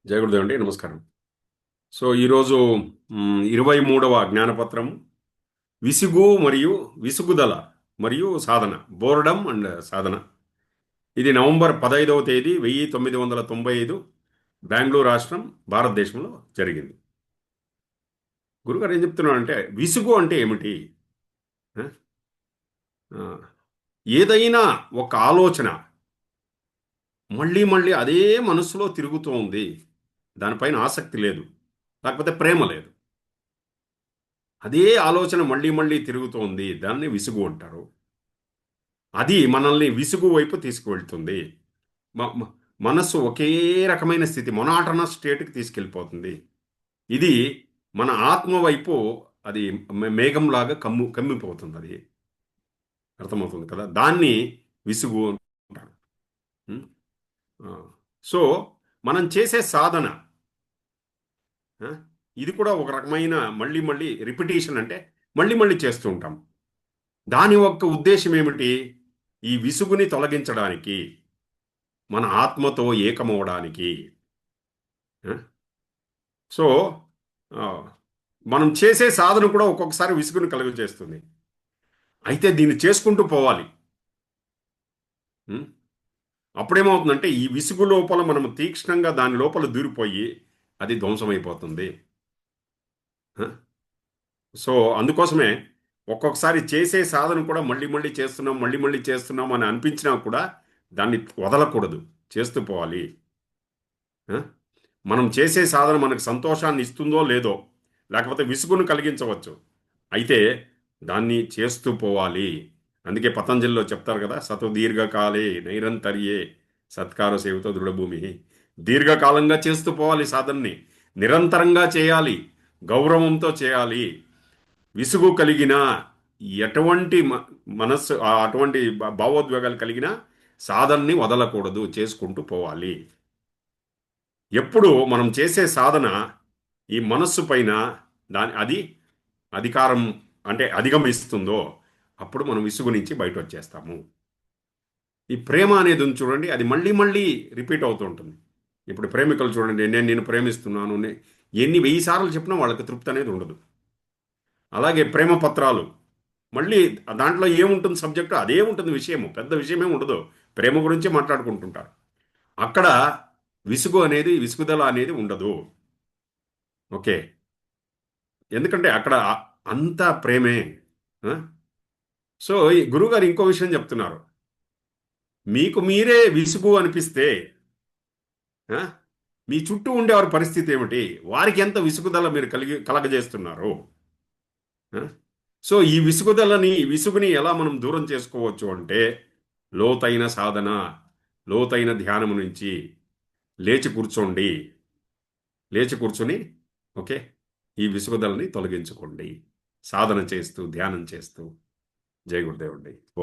జయ గురుదేవ్ అండి, నమస్కారం. సో ఈరోజు 23వ జ్ఞానపత్రం, విసుగు మరియు విసుగుదల మరియు సాధన, బోర్డమ్ అండ్ సాధన. ఇది నవంబర్ 15వ తేదీ 1995 బెంగళూరు రాష్ట్రం, భారతదేశంలో జరిగింది. గురుగారు ఏం చెప్తున్నారంటే, విసుగు అంటే ఏమిటి? ఆ? ఆ, ఏదైనా ఒక ఆలోచన మళ్ళీ మళ్ళీ అదే మనసులో తిరుగుతూ ఉంది, దానిపైన ఆసక్తి లేదు, లేకపోతే ప్రేమ లేదు, అదే ఆలోచన మళ్ళీ మళ్ళీ తిరుగుతోంది, దాన్ని విసుగు అంటారు. అది మనల్ని విసుగు వైపు తీసుకువెళ్తుంది. మ- మ- మనస్సు ఒకే రకమైన స్థితి, మొనాటనస్ స్టేట్కి తీసుకెళ్ళిపోతుంది. ఇది మన ఆత్మ వైపు అది మేఘంలాగా కమ్మిపోతుంది. అది అర్థమవుతుంది కదా, దాన్ని విసుగు అంటారు. ఉం? ఆ. సో మనం చేసే సాధన, ఆ, ఇది కూడా ఒక రకమైన మళ్ళీ మళ్ళీ రిపిటేషన్, అంటే మళ్ళీ మళ్ళీ చేస్తూ ఉంటాం. దాని యొక్క ఉద్దేశం ఏమిటి? ఈ విసుగుని తొలగించడానికి, మన ఆత్మతో ఏకమవడానికి. ఆ? సో ఆ, మనం చేసే సాధన కూడా ఒక్కొక్కసారి విసుగుని కలుగజేస్తుంది. అయితే దీన్ని చేసుకుంటూ పోవాలి. ఉం? అప్పుడేమవుతుందంటే, ఈ విసుగు లోపల మనం తీక్ష్ణంగా దాని లోపల దూరిపోయి అది ధ్వంసమైపోతుంది. ఆ? సో అందుకోసమే ఒక్కొక్కసారి చేసే సాధన కూడా మళ్ళీ మళ్ళీ చేస్తున్నాం, మళ్ళీ మళ్ళీ చేస్తున్నాం అని అనిపించినా కూడా దాన్ని వదలకూడదు, చేస్తూ పోవాలి. ఆ? మనం చేసే సాధన మనకు సంతోషాన్ని ఇస్తుందో లేదో, లేకపోతే విసుగును కలిగించవచ్చు. అయితే దాన్ని చేస్తూ పోవాలి. అందుకే పతంజలిలో చెప్తారు కదా, సతు దీర్ఘకాలే నైరంతర్యే సత్కార సేవితో దృఢభూమి. దీర్ఘకాలంగా చేస్తూ పోవాలి సాధనని, నిరంతరంగా చేయాలి, గౌరవంతో చేయాలి. విసుగు కలిగిన ఎటువంటి మనస్సు అటువంటి భావోద్వేగాలు కలిగిన సాధనని వదలకూడదు, చేసుకుంటూ పోవాలి. ఎప్పుడు మనం చేసే సాధన ఈ మనస్సు పైన అది అధికారం, అంటే అధిగమిస్తుందో, అప్పుడు మనం విసుగు నుంచి బయట వచ్చేస్తాము. ఈ ప్రేమ అనేది ఉంది చూడండి, అది మళ్ళీ మళ్ళీ రిపీట్ అవుతూ ఉంటుంది. ఇప్పుడు ప్రేమికులు చూడండి, నేను నిన్ను ప్రేమిస్తున్నాను, ఎన్ని 1000 సార్లు చెప్పినా వాళ్ళకి తృప్తి అనేది ఉండదు. అలాగే ప్రేమ పత్రాలు, మళ్ళీ దాంట్లో ఏముంటుంది సబ్జెక్టు, అదే ఉంటుంది, విషయము పెద్ద విషయమే ఉండదు, ప్రేమ గురించి మాట్లాడుకుంటుంటారు. అక్కడ విసుగు అనేది, విసుగుదల అనేది ఉండదు. ఓకే. ఎందుకంటే అక్కడ అంతా ప్రేమే. ఆ? సో ఈ గురువుగారు ఇంకో విషయం చెప్తున్నారు. మీకు మీరే విసుగు అనిపిస్తే, ఆ, మీ చుట్టూ ఉండేవారి పరిస్థితి ఏమిటి? వారికి ఎంత విసుగుదల మీరు కలగజేస్తున్నారు? ఆ? సో ఈ విసుగుని ఎలా మనం దూరం చేసుకోవచ్చు అంటే, లోతైన సాధన, లోతైన ధ్యానము నుంచి లేచి కూర్చోండి. లేచి కూర్చొని, ఓకే, ఈ విసుగుదలని తొలగించుకోండి, సాధన చేస్తూ ధ్యానం చేస్తూ. జై గురుదేవుడి. ఓం.